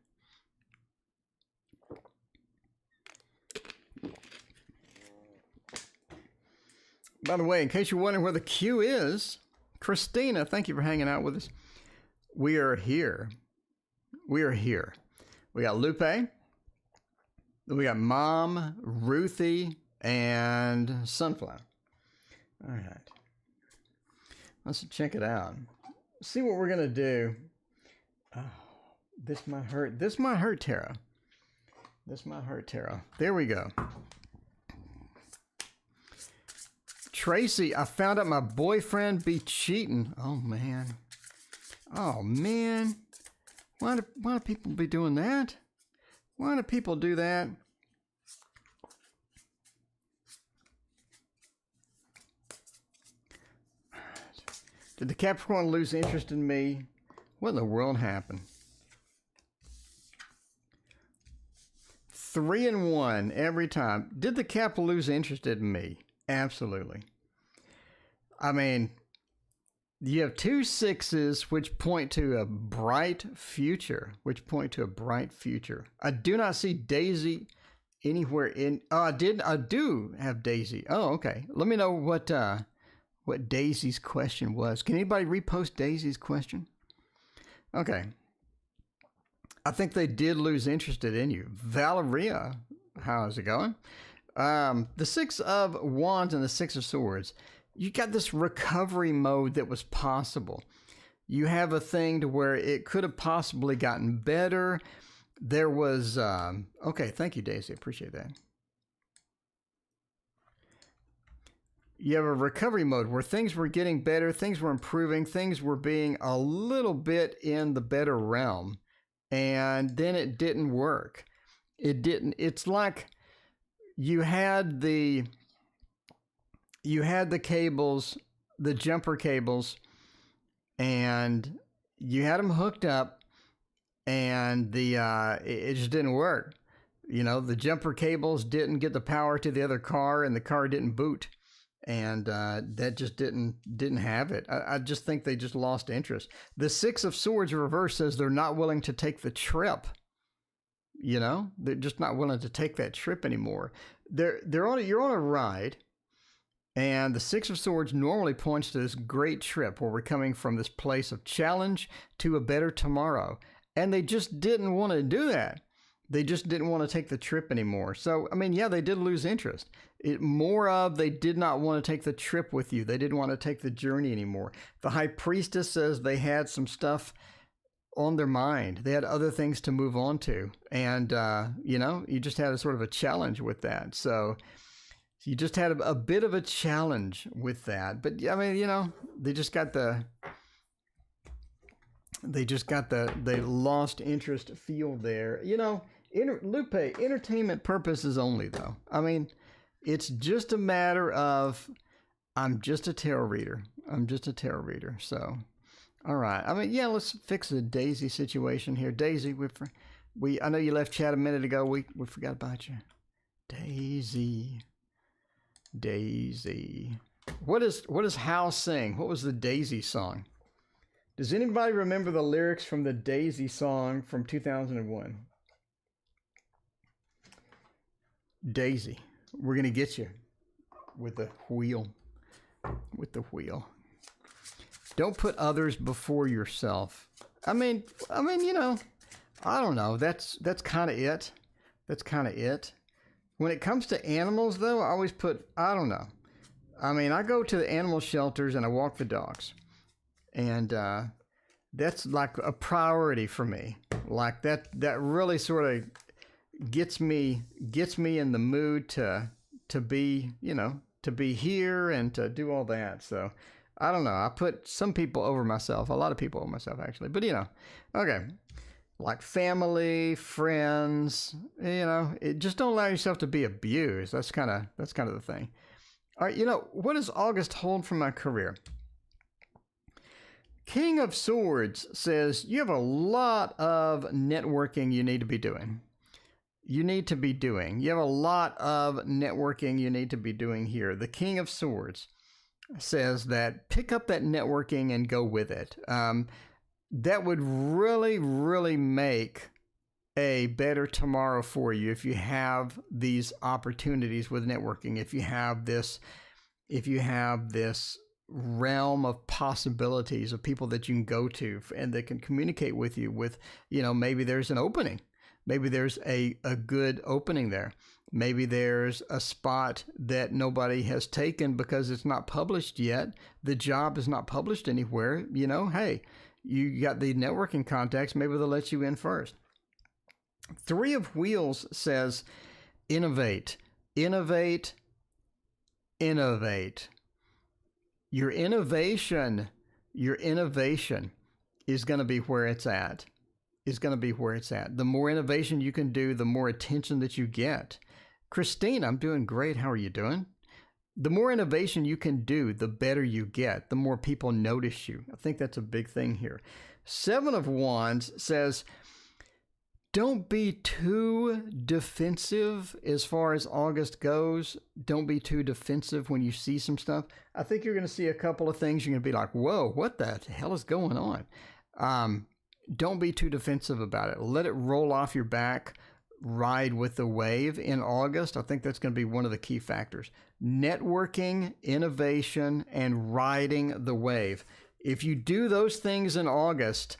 By the way, in case you're wondering where the queue is, Christina, thank you for hanging out with us. We are here. We are here. We got Lupe. We got Mom, Ruthie, and Sunflower. All right. Let's check it out. See what we're going to do. Oh, this might hurt. This might hurt, Tara. This might hurt, Tara. There we go. Tracy, I found out my boyfriend be cheating. Oh, man. Oh, man. Why do people be doing that? Why do people do that? Did the Capricorn lose interest in me? What in the world happened? 3 and 1 every time. Did the Cap lose interest in me? Absolutely. I mean, you have 2 6s, which point to a bright future. I do not see Daisy anywhere in. Oh, I do have Daisy. Oh, okay. Let me know what Daisy's question was. Can anybody repost Daisy's question? Okay. I think they did lose interest in you. Valeria, how's it going? The 6 of Wands and the 6 of Swords. You got this recovery mode that was possible. You have a thing to where it could have possibly gotten better. There was, okay, thank you, Daisy. Appreciate that. You have a recovery mode where things were getting better, things were improving, things were being a little bit in the better realm. And then it didn't work. It's like you had the cables, the jumper cables, and you had them hooked up, and it just didn't work. You know, the jumper cables didn't get the power to the other car, and the car didn't boot, and that just didn't have it. I just think they just lost interest. The 6 of Swords reverse says they're not willing to take the trip. You know, they're just not willing to take that trip anymore. You're on a ride. And the 6 of Swords normally points to this great trip where we're coming from this place of challenge to a better tomorrow. And they just didn't want to do that. They just didn't want to take the trip anymore. So, I mean, yeah, they did lose interest. They did not want to take the trip with you. They didn't want to take the journey anymore. The High Priestess says they had some stuff on their mind. They had other things to move on to. And, you know, you just had a sort of a challenge with that. So you just had a bit of a challenge with that. But I mean, you know, they lost interest feel there. You know, Lupe, entertainment purposes only, though. I mean, it's just a matter of, I'm just a tarot reader. So, all right. I mean, yeah, let's fix the Daisy situation here. Daisy, I know you left chat a minute ago. We forgot about you. Daisy. What does Hal sing? What was the Daisy song? Does anybody remember the lyrics from the Daisy song from 2001? Daisy, we're going to get you with the wheel. Don't put others before yourself. I mean, you know, I don't know. That's kind of it. When it comes to animals, though, I always put, I don't know. I mean, I go to the animal shelters and I walk the dogs. And that's like a priority for me. Like that really sort of gets me in the mood to be, you know, to be here and to do all that. So I don't know. I put some people over myself, a lot of people over myself actually. But you know, okay, like family, friends, you know, just don't allow yourself to be abused. That's kind of the thing. All right, you know, what does August hold for my career? King of Swords says you have a lot of networking you need to be doing. You have a lot of networking you need to be doing here. The King of Swords says that pick up that networking and go with it. That would really, really make a better tomorrow for you if you have these opportunities with networking. If you have this realm of possibilities of people that you can go to and that can communicate with you with, you know, maybe there's an opening. Maybe there's a good opening there. Maybe there's a spot that nobody has taken because it's not published yet. The job is not published anywhere. You know, hey, you got the networking contacts. Maybe they'll let you in first. Three of Wheels says, innovate. Your innovation is going to be where it's at. The more innovation you can do, the more attention that you get. Christine, I'm doing great. How are you doing? The more innovation you can do, the better you get, the more people notice you. I think that's a big thing here. Seven of Wands says, don't be too defensive as far as August goes. Don't be too defensive when you see some stuff. I think you're going to see a couple of things. You're going to be like, whoa, what the hell is going on? Don't be too defensive about it. Let it roll off your back. Ride with the wave in August. I think that's going to be one of the key factors. Networking, innovation, and riding the wave. If you do those things in August,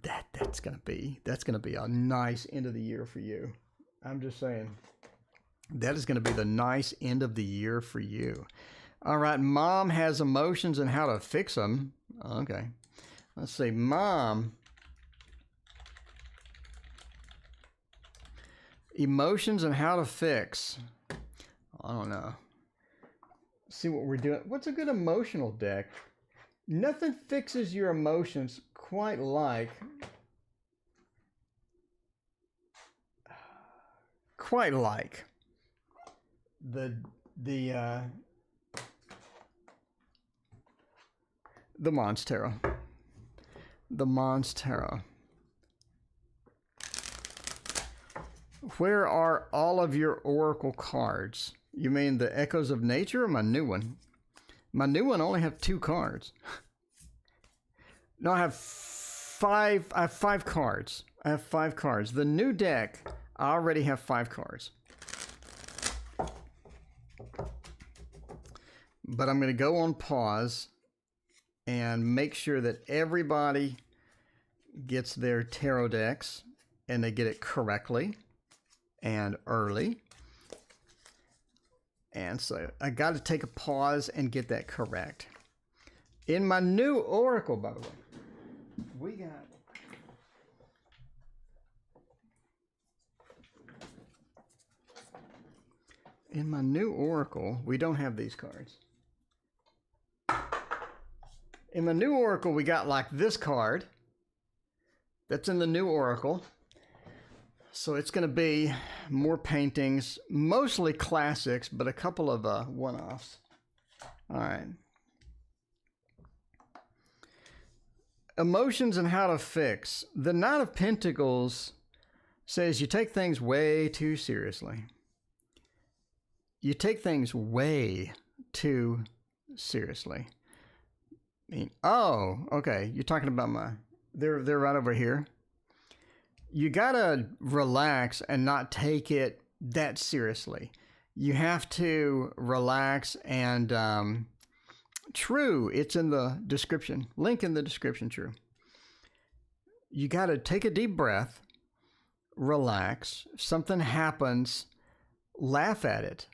that's going to be a nice end of the year for you. I'm just saying. That is going to be the nice end of the year for you. All right, Mom has emotions and how to fix them. Okay. Let's see, Mom. Emotions and how to fix. I don't know. Let's see what we're doing. What's a good emotional deck? Nothing fixes your emotions quite like the Mons Tarot. The Mons Tarot. Where are all of your oracle cards? You mean the Echoes of Nature or my new one? My new one only have 2 cards. No, I have 5 cards. I have 5 cards. The new deck, I already have 5 cards. But I'm going to go on pause and make sure that everybody gets their tarot decks and they get it correctly and early. And so I got to take a pause and get that correct. In my new oracle, by the way, we got in my new Oracle, we don't have these cards. In my new Oracle, we got like this card. That's in the new Oracle. So it's going to be more paintings, mostly classics, but a couple of one-offs. All right. Emotions and how to fix. The Knight of Pentacles says you take things way too seriously. You take things way too seriously. I mean, oh, okay. You're talking about they're right over here. You gotta relax and not take it that seriously. You have to relax and true. It's in the description. Link in the description. True. You gotta take a deep breath, relax. If something happens, laugh at it.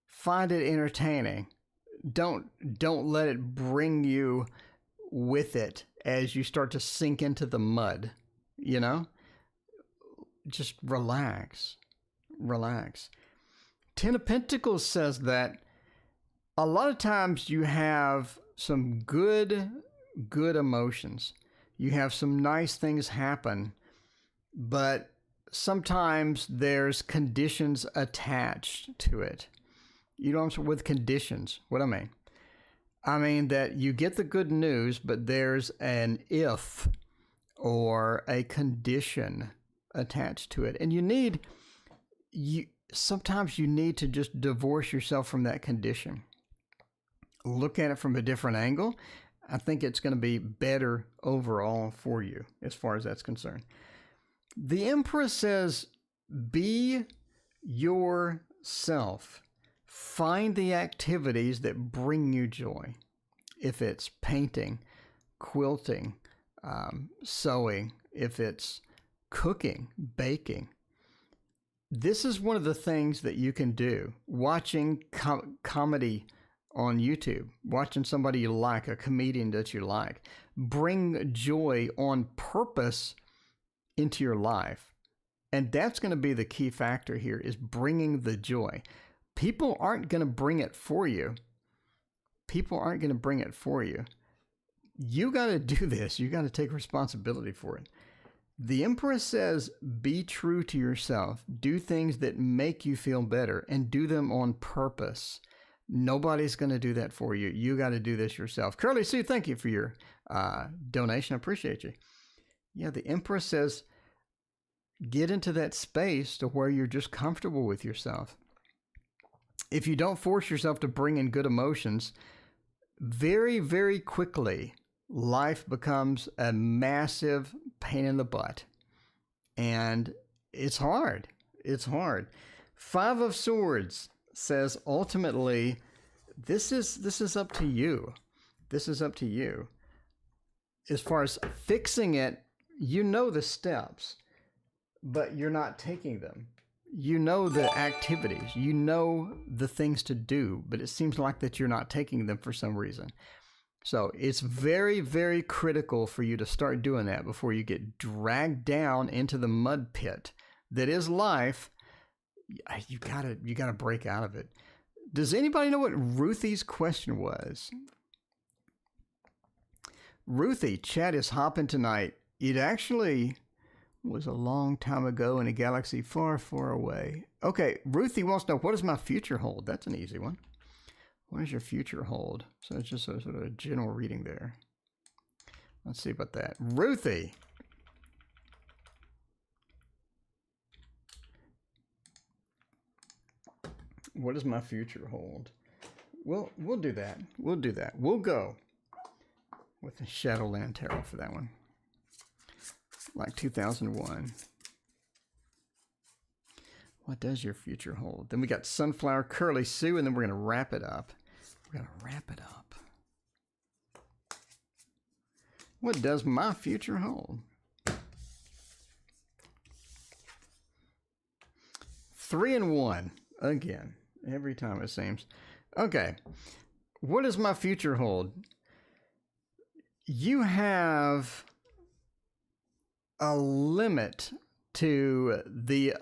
Find it entertaining. Don't let it bring you with it as you start to sink into the mud, you know? Just relax. Relax. Ten of Pentacles says that a lot of times you have some good emotions. You have some nice things happen, but sometimes there's conditions attached to it. You know what I'm saying? With conditions. What I mean that you get the good news, but there's an if or a condition attached to it. And sometimes you need to just divorce yourself from that condition. Look at it from a different angle. I think it's going to be better overall for you as far as that's concerned. The Empress says, be yourself. Find the activities that bring you joy. If it's painting, quilting, sewing, if it's cooking, baking. This is one of the things that you can do. Watching comedy on YouTube, watching somebody you like, a comedian that you like. Bring joy on purpose into your life. And that's going to be the key factor here, is bringing the joy. People aren't going to bring it for you. People aren't going to bring it for you. You got to do this. You got to take responsibility for it. The Empress says, be true to yourself. Do things that make you feel better and do them on purpose. Nobody's going to do that for you. You got to do this yourself. Curly Sue, thank you for your donation. I appreciate you. Yeah, the Empress says, get into that space to where you're just comfortable with yourself. If you don't force yourself to bring in good emotions, very, very quickly, life becomes a massive pain in the butt. And it's hard. It's hard. Five of Swords says, ultimately, this is up to you. This is up to you. As far as fixing it, you know the steps, but you're not taking them. You know the activities, you know the things to do, but it seems like that you're not taking them for some reason. So it's very, very critical for you to start doing that before you get dragged down into the mud pit that is life. You gotta break out of it. Does anybody know what Ruthie's question was? Ruthie, chat is hopping tonight. It actually was a long time ago in a galaxy far, far away. Okay, Ruthie wants to know, what does my future hold? That's an easy one. What does your future hold? So it's just a sort of a general reading there. Let's see about that. Ruthie. What does my future hold? We'll do that. We'll do that. We'll go with the Shadowland Tarot for that one. Like 2001. What does your future hold? Then we got Sunflower, Curly Sue, and then we're going to wrap it up. We're going to wrap it up. What does my future hold? 3 and 1. Again. Every time it seems. Okay. What does my future hold? You have a limit to the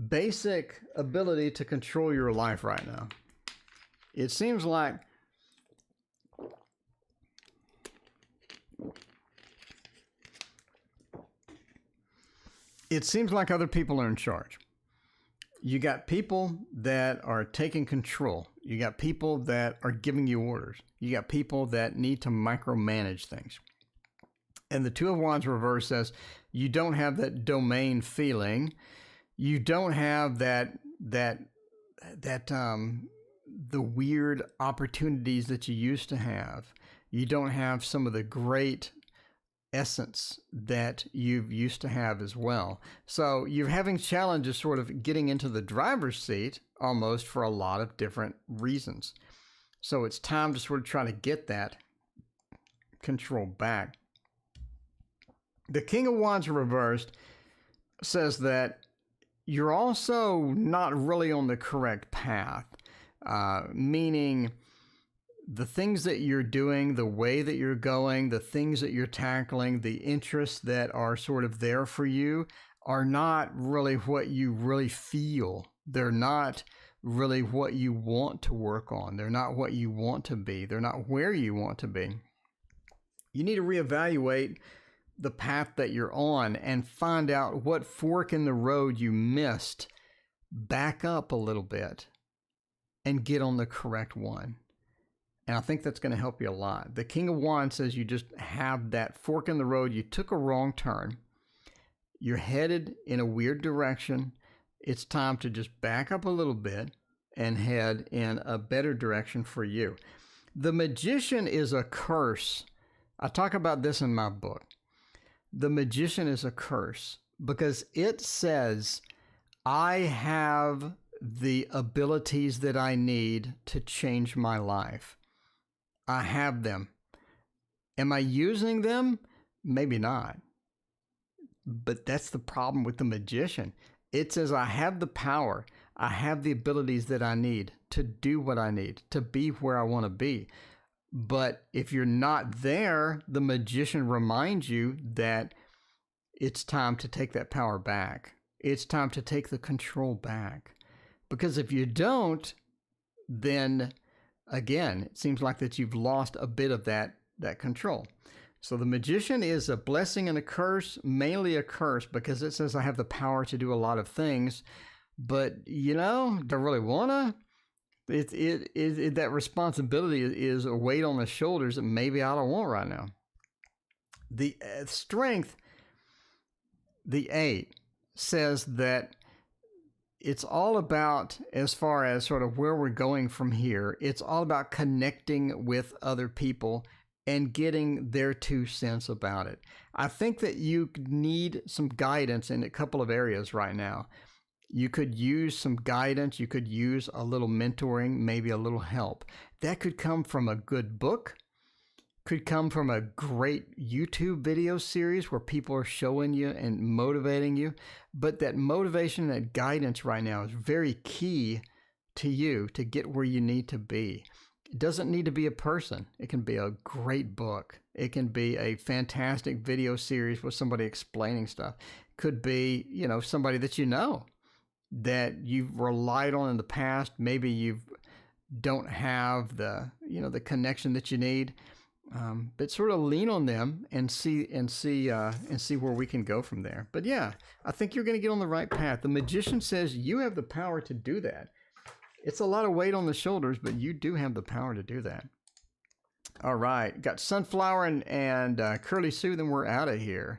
basic ability to control your life right now. It seems like other people are in charge. You got people that are taking control. You got people that are giving you orders. You got people that need to micromanage things. And the Two of Wands reverse says you don't have that domain feeling. You don't have the weird opportunities that you used to have. You don't have some of the great essence that you used to have as well. So you're having challenges sort of getting into the driver's seat almost for a lot of different reasons. So it's time to sort of try to get that control back. The King of Wands reversed says that you're also not really on the correct path, meaning the things that you're doing, the way that you're going, the things that you're tackling, the interests that are sort of there for you are not really what you really feel. They're not really what you want to work on. They're not what you want to be. They're not where you want to be. You need to reevaluate the path that you're on and find out what fork in the road you missed. Back up a little bit and get on the correct one. And I think that's going to help you a lot. The King of Wands says you just have that fork in the road. You took a wrong turn. You're headed in a weird direction. It's time to just back up a little bit and head in a better direction for you. The Magician is a curse. I talk about this in my book. The Magician is a curse because it says, I have the abilities that I need to change my life. I have them. Am I using them? Maybe not. But that's the problem with the Magician. It says I have the power. I have the abilities that I need to do what I need, to be where I want to be. But if you're not there, the Magician reminds you that it's time to take that power back. It's time to take the control back. Because if you don't, then again, it seems like that you've lost a bit of that control. So the Magician is a blessing and a curse, mainly a curse, because it says I have the power to do a lot of things. But, do I really want to? That responsibility is a weight on the shoulders that maybe I don't want right now. The Strength, the 8, says that it's all about, as far as sort of where we're going from here, it's all about connecting with other people and getting their 2 cents about it. I think that you need some guidance in a couple of areas right now. You could use some guidance. You could use a little mentoring, maybe a little help. That could come from a good book, could come from a great YouTube video series where people are showing you and motivating you. But that motivation, that guidance right now is very key to you to get where you need to be. It doesn't need to be a person. It can be a great book. It can be a fantastic video series with somebody explaining stuff. It could be, somebody that that you've relied on in the past. Maybe you don't have the connection that you need. But sort of lean on them and see where we can go from there. But yeah, I think you're going to get on the right path. The Magician says you have the power to do that. It's a lot of weight on the shoulders, but you do have the power to do that. All right, got Sunflower and Curly Sue, then we're out of here.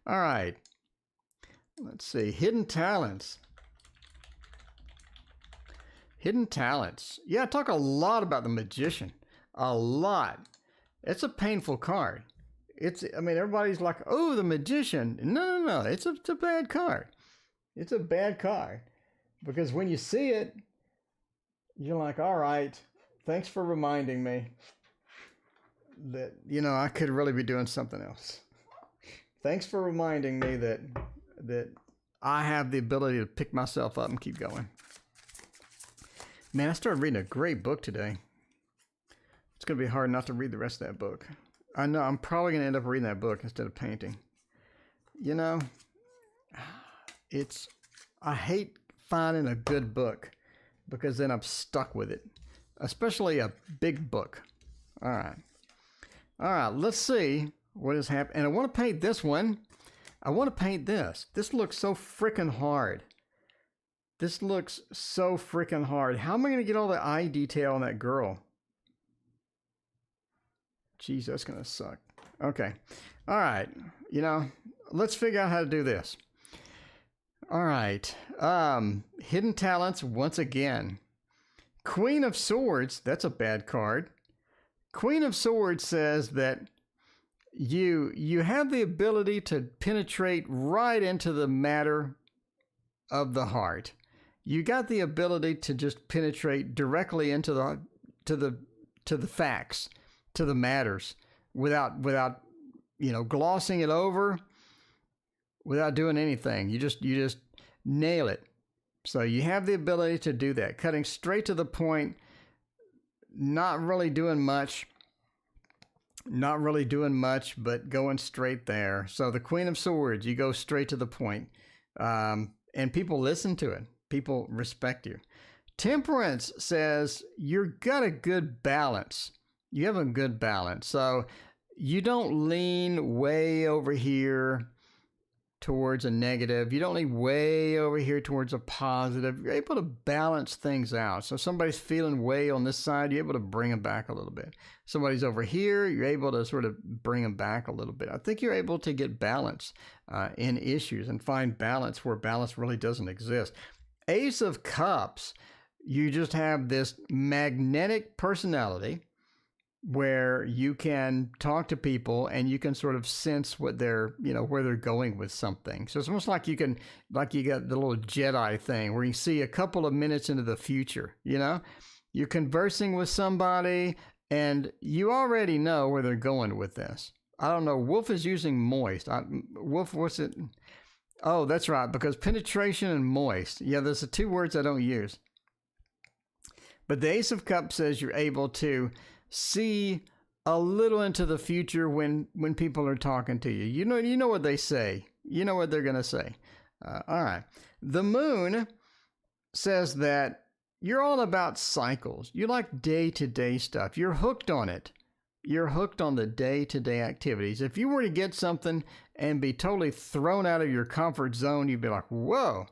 All right, let's see, Hidden Talents. Hidden Talents. Yeah, I talk a lot about the Magician, a lot. It's a painful card. Everybody's like, oh, the Magician. No. It's a bad card. It's a bad card. Because when you see it, you're like, all right, thanks for reminding me that, I could really be doing something else. Thanks for reminding me that I have the ability to pick myself up and keep going. Man, I started reading a great book today. It's going to be hard not to read the rest of that book. I know I'm probably going to end up reading that book instead of painting. I hate finding a good book, because then I'm stuck with it, especially a big book. All right, let's see what has happened. And I want to paint this one. I want to paint this. This looks so freaking hard. This looks so freaking hard. How am I going to get all the eye detail on that girl? Jeez, that's going to suck. Okay. All right. You know, let's figure out how to do this. All right. Hidden talents once again. Queen of Swords. That's a bad card. Queen of Swords says that you have the ability to penetrate right into the matter of the heart. You got the ability to just penetrate directly into the facts, to the matters, without glossing it over, without doing anything. You just nail it. So you have the ability to do that, cutting straight to the point, not really doing much, but going straight there. So the Queen of Swords, you go straight to the point, and people listen to it. People respect you. Temperance says you've got a good balance. You have a good balance. So you don't lean way over here towards a negative. You don't lean way over here towards a positive. You're able to balance things out. So somebody's feeling way on this side, you're able to bring them back a little bit. Somebody's over here, you're able to sort of bring them back a little bit. I think you're able to get balance in issues and find balance where balance really doesn't exist. Ace of Cups, you just have this magnetic personality where you can talk to people and you can sort of sense what they're, where they're going with something. So it's almost like you got the little Jedi thing where you see a couple of minutes into the future, You're conversing with somebody and you already know where they're going with this. I don't know. Wolf is using moist. Wolf, what's it? Oh, that's right, because penetration and moist. Yeah, there's the two words I don't use. But the Ace of Cups says you're able to see a little into the future when people are talking to you. You know what they say. You know what they're going to say. All right. The Moon says that you're all about cycles. You like day-to-day stuff. You're hooked on it. You're hooked on the day-to-day activities. If you were to get something and be totally thrown out of your comfort zone, you'd be like, whoa.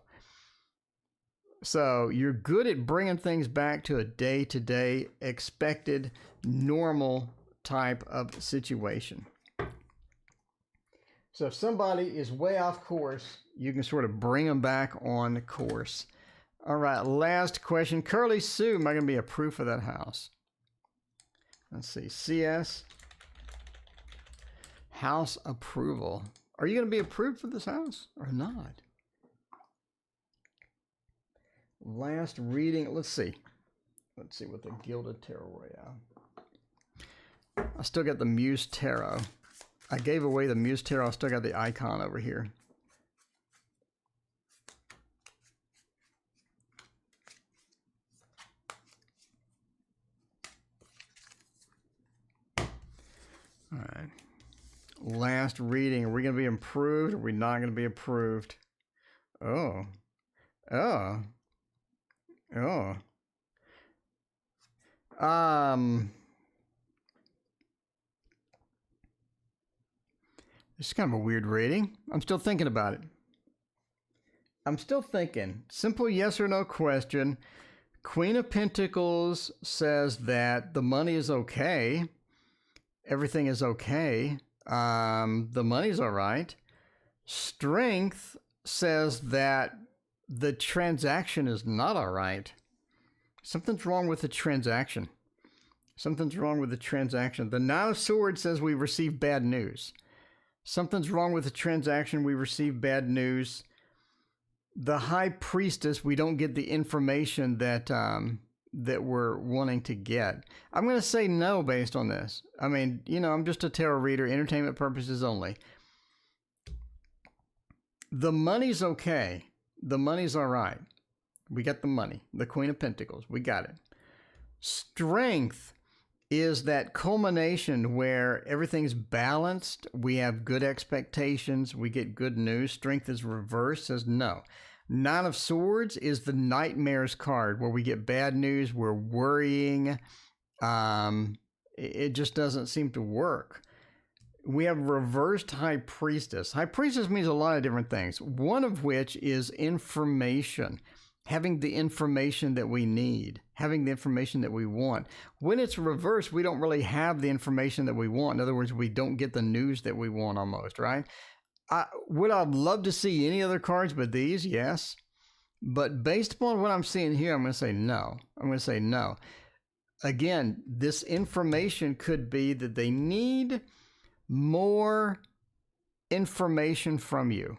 So you're good at bringing things back to a day-to-day, expected, normal type of situation. So if somebody is way off course, you can sort of bring them back on course. All right, last question. Curly Sue, am I going to be a proof of that house? Let's see, CS, house approval. Are you going to be approved for this house or not? Last reading, let's see what the Gilded Tarot Royale. I still got the Muse Tarot. I gave away the Muse Tarot, I still got the icon over here. All right. Last reading. Are we going to be approved? Or are we not going to be approved? Oh. This is kind of a weird reading. I'm still thinking about it. I'm still thinking. Simple yes or no question. Queen of Pentacles says that the money is okay. Everything is okay. The money's all right. Strength says that the transaction is not all right. Something's wrong with the transaction. The Nine of Swords says we receive bad news. Something's wrong with the transaction. We receive bad news. The High Priestess, we don't get the information that we're wanting to get. I'm going to say no based on this. I mean, I'm just a tarot reader, entertainment purposes only. The money's okay. The money's all right. We got the money. The Queen of Pentacles. We got it. Strength is that culmination where everything's balanced. We have good expectations. We get good news. Strength is reversed, says no. Nine of Swords is the nightmares card where we get bad news, we're worrying. It just doesn't seem to work. We have reversed High Priestess. High Priestess means a lot of different things, one of which is information. Having the information that we need, having the information that we want. When it's reversed, we don't really have the information that we want. In other words, we don't get the news that we want almost, right? Would I love to see any other cards but these? Yes. But based upon what I'm seeing here, I'm going to say no. I'm going to say no. Again, this information could be that they need more information from you.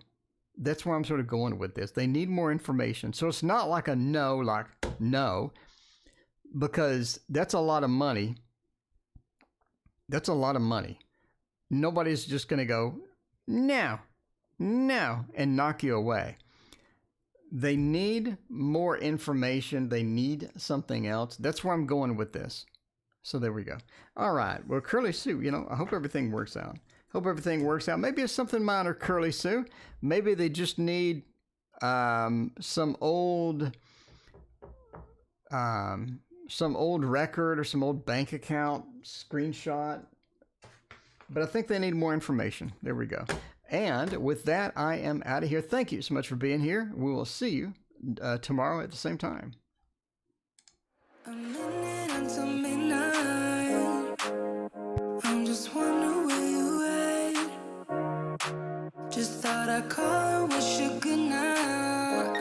That's where I'm sort of going with this. They need more information. So it's not like a no, like no, because that's a lot of money. That's a lot of money. Nobody's just going to go, no, and knock you away. They need more information. They need something else. That's where I'm going with this. So there we go. All right. Well, Curly Sue, I hope everything works out. Hope everything works out. Maybe it's something minor, Curly Sue. Maybe they just need some old record or some old bank account screenshot. But I think they need more information. There we go. And with that, I am out of here. Thank you so much for being here. We will see you tomorrow at the same time. I'm running until midnight. I'm just wondering where you at. Just thought I'd call and wish you good night.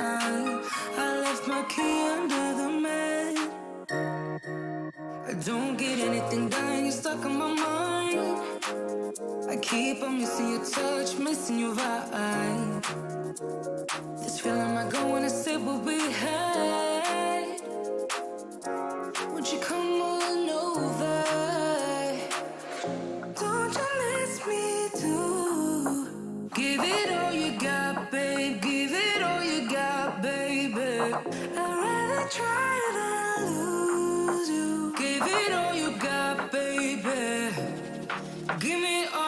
I left my key under the mat. I don't get anything done, you're stuck in my mind. I keep on missing your touch, missing your vibe. This feeling might go when I say what we had. Won't you come on over? Don't you miss me too? Give it all you got, babe. Give it all you got, baby. I'd rather try than lose you. Give it all you got, baby. Give me all